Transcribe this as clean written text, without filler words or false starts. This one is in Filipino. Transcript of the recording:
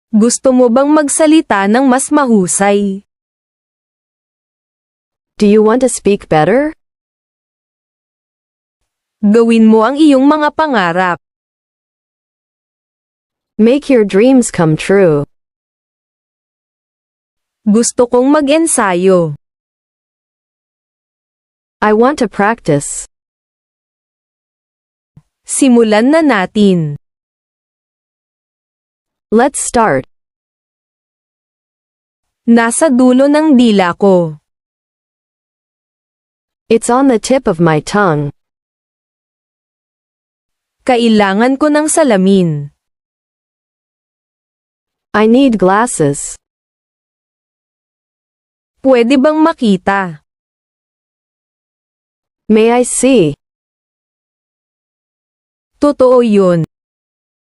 Gusto mo bang magsalita ng mas mahusay? Do you want to speak better? Gawin mo ang iyong mga pangarap. Make your dreams come true. Gusto kong mag-ensayo. I want to practice. Simulan na natin. Let's start. Nasa dulo ng dila ko. It's on the tip of my tongue. Kailangan ko ng salamin. I need glasses. Pwede bang makita? May I see? Totoo yun.